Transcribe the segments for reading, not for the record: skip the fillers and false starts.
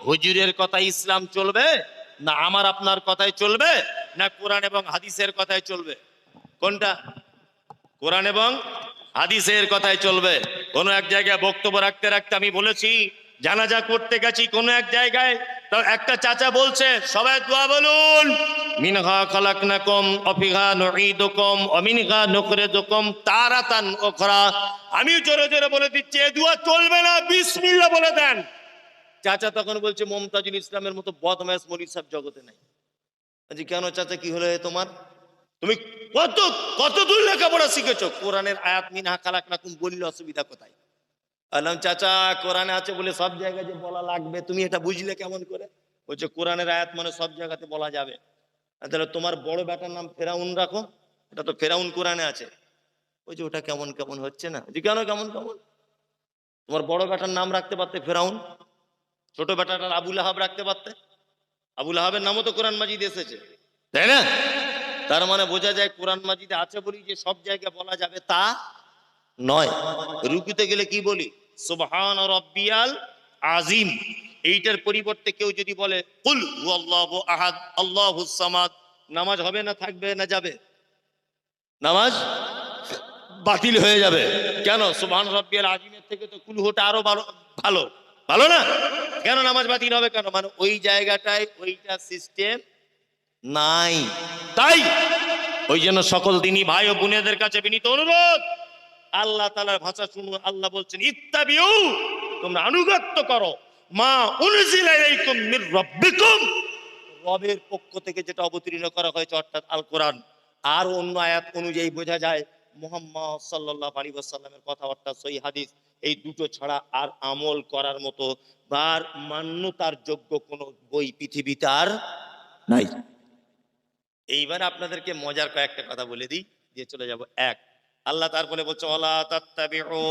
হুজুরের কথাই ইসলাম চলবে, না আমার আপনার কথাই চলবে, না কোরআন এবং হাদিসের কথাই চলবে? কোনটা? কোরআন এবং হাদিসের কথাই চলবে। কোন এক জায়গায় বক্তব্য রাখতে রাখতে আমি বলেছি, জানাজা করতে গেছি কোন এক জায়গায়, তো একটা চাচা বলছে সবাই দোয়া বলুন, মিনহা খালাকনাকুম ওয়া ফিহা নুঈদুকুম ওয়া মিনহা নুখরিজুকুম তারাতান উখরা। আমি জোরে জোরে বলে দিচ্ছি এই দোয়া চলবে না, বিসমিল্লাহ বলে দেন। চাচা তখন বলছে মমতাজুল ইসলামের মতো বদমাশ মৌলভী সাহেব জগতে নাই। আজ কেন চাচা, কি হলো তোমার? তুমি কত কত দূর লেখাপড়া শিখেছো? কোরআনের আয়াত মিনহা খালাকনাকুম বললে অসুবিধা কোথায়? বললাম চাচা কোরআনে আছে বলে সব জায়গায় যে বলা লাগবে, তুমি এটা বুঝলে কেমন করে? বলছে কোরআনের আয়াত মানে সব জায়গাতে বলা যাবে। তাহলে তোমার বড় বেটার নাম ফেরাউন রাখো, এটা তো ফেরাউন কোরআনে আছে। ওই যে ওটা কেমন কেমন হচ্ছে না? যে কেন কেমন কেমন? তোমার বড় বেটার নাম রাখতে পারতে ফেরাউন, ছোট বেটাটার আবুল আহাব রাখতে পারতে। আবুল আহাবের নামও তো কোরআন মাজিদে এসেছে, তাই না? তার মানে বোঝা যায় কোরআন মাজিদে আছে বলি যে সব জায়গায় বলা যাবে তা নয়। রুকুতে গেলে কি বলি? সুবহান রাব্বিয়াল আযীম। এইটার পরিবর্তে কেউ যদি বলে কুল হুয়াল্লাহু আহাদ আল্লাহুস সামাদ, নামাজ হবে না থাকবে না যাবে? নামাজ বাতিল হয়ে যাবে। কেন? সুবহান রাব্বিয়াল আযীমের থেকে তো কুল হোটা আরো ভালো। ভালো ভালো না? কেন নামাজ বাতিল হবে কেন? মানে ওই জায়গাটায় ওইটা সিস্টেম নাই। তাই ওই জন্য সকল দিনী ভাই ও বোনেদের কাছে বিনীত অনুরোধ, আল্লাহ তাআলার ভাষা শুনুন। আল্লাহ বলছেন ইত্তাবিউ, তোমরা আনুগত্য করো, মা উনজিলা ইলাইকুম মির রাব্বিকুম, রবের পক্ষ থেকে যেটা অবতীর্ণ করা হয়েছে অর্থাৎ আল কোরআন। আর অন্য আয়াত অনুযায়ী বোঝা যায় মুহাম্মদ সাল্লাল্লাহু আলাইহি ওয়াসাল্লামের কথাবার্তা, সহিহ হাদিস, এই দুটো ছাড়া আর আমল করার মতো বার মান্যতার যোগ্য কোনো বই পৃথিবীতে আর নাই। এইবার আপনাদেরকে মজার কয়েকটা কথা বলে দিই, দিয়ে চলে যাব। এক, আল্লাহ তারপরে বলছে ওয়ালা তাত্তাবিউ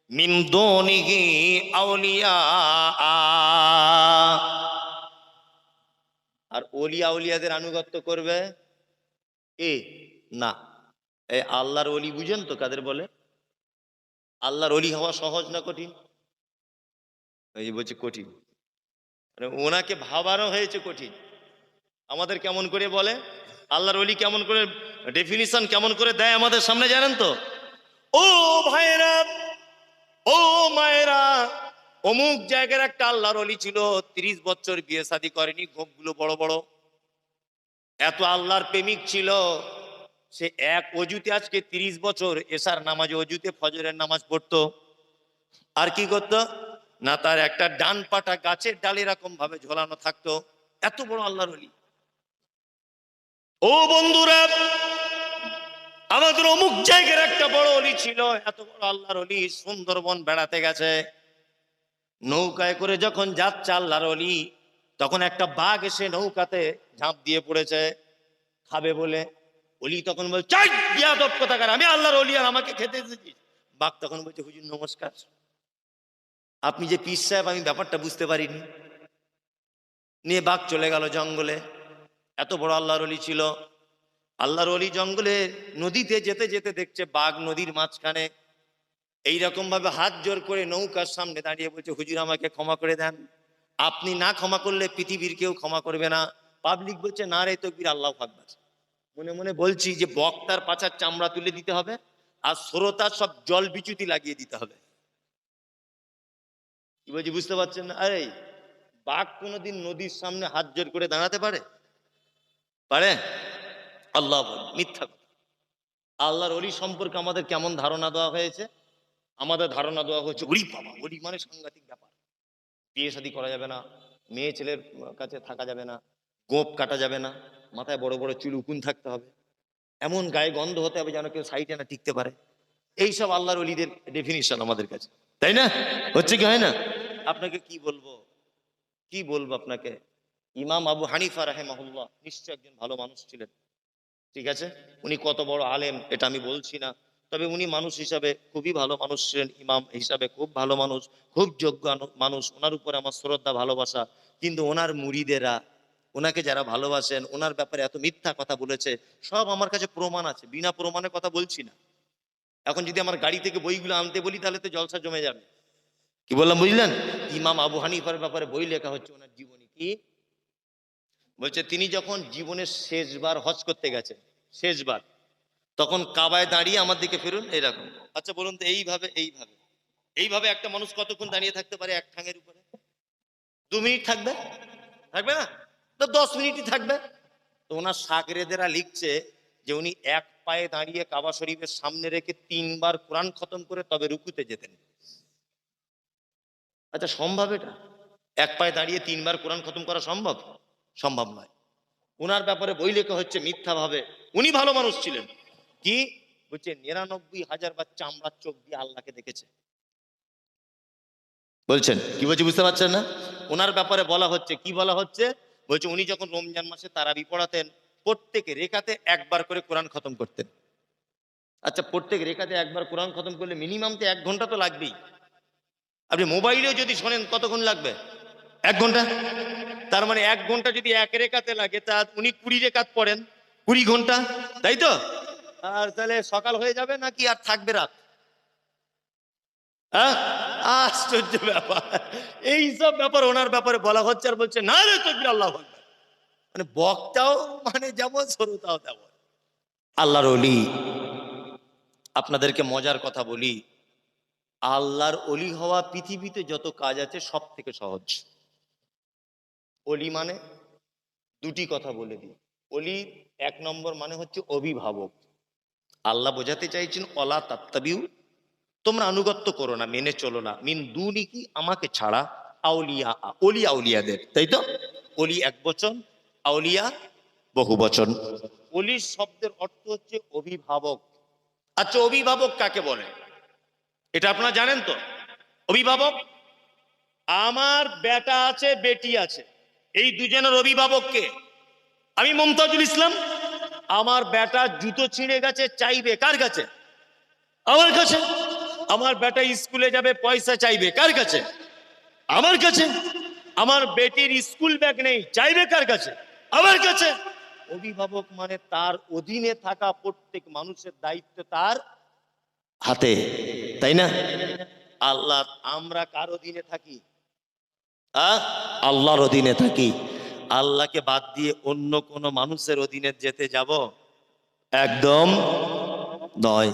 মিন দুনিহি আউলিয়া, আর ওলি আউলিয়াদের আনুগত্য করবে এ না। এই আল্লাহর ওলি বুঝেন তো কাদের বলে? আল্লাহর ওলি হওয়া সহজ না কঠিন? এই যে বলছে কঠিন, মানে ওনাকে ভাবারও হয়েছে কঠিন। আমাদের কেমন করে বলে আল্লাহর ওলি, কেমন করে ডেফিনিশন কেমন করে দেয় আমাদের সামনে জানেন তো? ও ভাইরা, ও মায়েরা, অমুক জায়গার একটা আল্লাহর ওলি ছিল, 30 বছর বিয়ে শাদী করেনি, গোপগুলো বড় বড়, এত আল্লাহর প্রেমিক ছিল। সে এক অজুতে আজকে 30 বছর এশার নামাজ অজুতে ফজরের নামাজ পড়তো। আর কি করতো না, তার একটা ডান পাটা গাছের ডালে এরকম ভাবে ঝোলানো থাকতো। এত বড় আল্লাহর ওলি। ও বন্ধুরা, আমাদের অমুক জায়গার একটা বড় অলি ছিল, এত বড় আল্লাহর অলি, সুন্দরবন বেড়াতে গেছে, নৌকায় করে যখন যাচ্ছে আল্লাহর অলি, তখন একটা বাঘ এসে নৌকাতে ঝাঁপ দিয়ে পড়েছে খাবে বলে। অলি তখন বলছে চাই বিয়াদব কোথাকার, আমি আল্লাহর অলি আর আমাকে খেতে এসেছিস? বাঘ তখন বলছে হুজুর নমস্কার, আপনি যে পীর সাহেব আমি ব্যাপারটা বুঝতে পারিনি। নিয়ে বাঘ চলে গেল জঙ্গলে। এত বড় আল্লাহর অলি ছিল। আল্লাহর অলি জঙ্গলে নদীতে যেতে যেতে দেখছে বাঘ নদীর মাঝখানে এইরকম ভাবে হাত জোর করে নৌকার সামনে দাঁড়িয়ে বলছে হুজুর আমাকে ক্ষমা করে দেন, আপনি না ক্ষমা করলে পৃথিবীর কেউ ক্ষমা করবে না। পাবলিক বলছে না রে তকবীর আল্লাহু আকবার। মনে মনে বলছি যে বক্তার পাছার চামড়া তুলে দিতে হবে আর শ্রোতার সব জল বিচুতি লাগিয়ে দিতে হবে। কি বলছি বুঝতে পারছেন না? আরে বাঘ কোনোদিন নদীর সামনে হাত জোর করে দাঁড়াতে পারে? পারে? আল্লাহ বলে মিথ্যা কথা। আল্লাহর অলি সম্পর্কে আমাদের কেমন ধারণা দেওয়া হয়েছে? আমাদের ধারণা দেওয়া হয়েছে ওরি বাবা, ওলি মানে সাংঘাতিক ব্যাপার, বিয়ে শাদী করা যাবে না, মেয়ে ছেলের কাছে থাকা যাবে না, গোপ কাটা যাবে না, মাথায় বড় বড় চুল উকুন থাকতে হবে, এমন গায়ে গন্ধ হতে হবে যেন কেউ সাইডে না টিকতে পারে। এইসব আল্লাহর অলিদের ডেফিনিশন আমাদের কাছে, তাই না? হচ্ছে কি হয় না? আপনাকে কি বলবো, কি বলবো আপনাকে? ইমাম আবু হানিফা রাহিমাহুল্লাহ নিশ্চয় একজন ভালো মানুষ ছিলেন, ঠিক আছে? উনি কত বড় আলেম এটা আমি বলছি না, তবে উনি মানুষ হিসাবে খুবই ভালো মানুষ ছিলেন, ইমাম হিসাবে খুব ভালো মানুষ, খুব যোগ্য মানুষ। ওনার উপরে আমার শ্রদ্ধা ভালোবাসা। কিন্তু ওনার মুরিদেরা, ওনাকে যারা ভালোবাসেন, ওনার ব্যাপারে এত মিথ্যা কথা বলেছে, সব আমার কাছে প্রমাণ আছে, বিনা প্রমাণে কথা বলছি না। এখন যদি আমার গাড়ি থেকে বইগুলো আনতে বলি তাহলে তো জলসা জমে যাবে। কি বললাম বুঝলেন? ইমাম আবু হানিফার ব্যাপারে বই লেখা হচ্ছে, ওনার জীবনী। কি বলছে? তিনি যখন জীবনের শেষবার হজ করতে গেছেন, শেষবার, তখন কাবায় দাঁড়িয়ে আমার দিকে ফিরুন এরকম। আচ্ছা বলুন তো, এইভাবে এইভাবে এইভাবে একটা মানুষ কতক্ষণ দাঁড়িয়ে থাকতে পারে এক ঠাঙের উপরে? 2 মিনিট থাকবে? থাকবে না তো, 10 মিনিটই থাকবে। তো ওনার শাগরেদেরা লিখছে যে উনি এক পায়ে দাঁড়িয়ে কাবা শরীফের সামনে রেখে 3বার কোরআন খতম করে তবে রুকুতে যেতেন। আচ্ছা সম্ভব এটা? এক পায়ে দাঁড়িয়ে 3বার কোরআন খতম করা সম্ভব? সম্ভব নয়। ওনার ব্যাপারে বই লেখা হচ্ছে মিথ্যা ভাবে। উনি ভালো মানুষ ছিলেন। কি বলছে? 99,000 বার চামড়ার চোখ দিয়ে আল্লাহকে দেখেছে। বলছেন কি বলছে বুঝতে পারছেন না? ওনার ব্যাপারে বলা হচ্ছে, কি বলা হচ্ছে? বলছে উনি যখন রমজান মাসে তারাবি পড়াতেন, প্রত্যেক রেখাতে একবার করে কোরআন খতম করতেন। আচ্ছা প্রত্যেক রেখাতে একবার কোরআন খতম করলে মিনিমাম তো 1 ঘন্টা তো লাগবেই। আপনি মোবাইলেও যদি শোনেন কতক্ষণ লাগবে? 1 ঘন্টা। তার মানে 1 ঘন্টা যদি এক রেখাতে লাগে, তা উনি 20 রেখাত পড়েন, 20 ঘন্টা, তাই তো? আর তাহলে সকাল হয়ে যাবে নাকি আর থাকবে রাত? হ্যাঁ, আশ্চর্য ব্যাপার। এইসব ব্যাপার ওনার ব্যাপারে বলা হচ্ছে, আর বলছে না রে তকবীর, আল্লাহু আকবার। মানে বক্তাও মানে যেমন, শ্রোতাও তেমন। আল্লাহর ওলি, আপনাদেরকে মজার কথা বলি, আল্লাহর ওলি হওয়া পৃথিবীতে যত কাজ আছে সব থেকে সহজ। ওলি মানে দুটি কথা বলে দিই। ওলি 1 নম্বর মানে হচ্ছে অভিভাবক। আল্লাহ বোঝাতে চাইছেন অলা তাত্তাবিউ, তোমরা আনুগত্য করো না, মেনে চলো না, মিন দুনি কি, আমাকে ছাড়া, আউলিয়া, ওলি আউলিয়াদের, তাই তো? ওলি এক বচন, আউলিয়া বহু বচন। ওলির শব্দের অর্থ হচ্ছে অভিভাবক। আচ্ছা অভিভাবক কাকে বলে এটা আপনারা জানেন তো? অভিভাবক, আমার বেটা আছে বেটি আছে, এই দুজনের অভিভাবক কে? আমি মমতাজুল ইসলাম, আমার বেটা জুতো ছিঁড়ে গেছে, চাইবে কার কাছে? আমার কাছে। আমার বেটা স্কুলে যাবে, পয়সা চাইবে কার কাছে? আমার কাছে। আমার বেটির স্কুল ব্যাগ নেই, চাইবে কার কাছে? আমার কাছে। অভিভাবক মানে তার অধীনে থাকা প্রত্যেক মানুষের দায়িত্ব তার হাতে, তাই না? আল্লাহ, আমরা কার অধীনে থাকি? আল্লাহর অধীনে থাকি। আল্লাহকে বাদ দিয়ে অন্য কোন মানুষের অধীনে যেতে যাব? একদম নয়।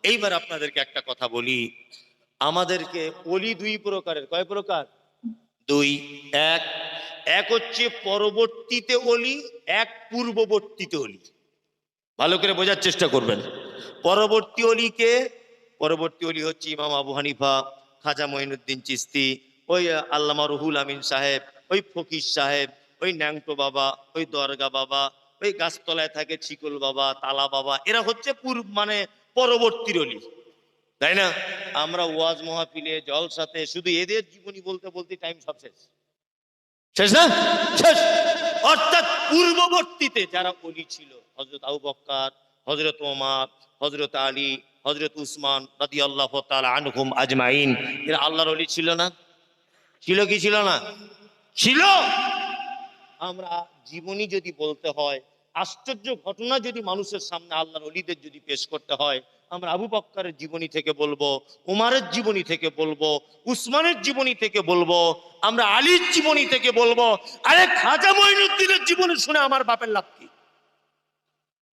এইবার আপনাদেরকে একটা কথা বলি, আমাদেরকে ওলি 2 প্রকারের। কয় প্রকার? 2। এক, এক হচ্ছে পরবর্তীতে ওলি, এক পূর্ববর্তীতে ওলি। ভালো করে বোঝার চেষ্টা করবেন। পরবর্তী ওলিকে, পরবর্তী ওলি হচ্ছে ইমাম আবু হানিফা, খাজা মঈনুদ্দিন চিশতি, ওই আল্লামা রুহুল আমিন সাহেব, ওই ফকির সাহেব, ওই ন্যাংটো বাবা, ওই দরগা বাবা, ওই গাছতলায় থাকে ছিকুল বাবা, তালা বাবা, এরা হচ্ছে মানে পরবর্তী ওলি, তাই না? আমরা ওয়াজ মাহফিলে, জলসাতে শুধু এদের জীবনী বলতে বলতে টাইম সব শেষ। শেষ না? শেষ। অর্থাৎ পূর্ববর্তীতে যারা ওলি ছিল, হযরত আবু বকর, হযরত ওমর, হযরত আলী, হযরত উসমান রাদিয়াল্লাহু তাআলা আনহুম আজমাইন, এরা আল্লাহর ওলি ছিল না? ছিল কি ছিল না? ছিল। আমরা জীবনী যদি বলতে হয়, আশ্চর্য ঘটনা যদি মানুষের সামনে আল্লাহর ওলিদের যদি পেশ করতে হয়, আমরা আবু বকরের জীবনী থেকে বলবো, উমারের জীবনী থেকে বলবো, উসমানের জীবনী থেকে বলবো, আমরা আলীর জীবনী থেকে বলবো। আরে খাজা মঈনুদ্দিনের জীবনী শুনে আমার বাপের লাভ কি?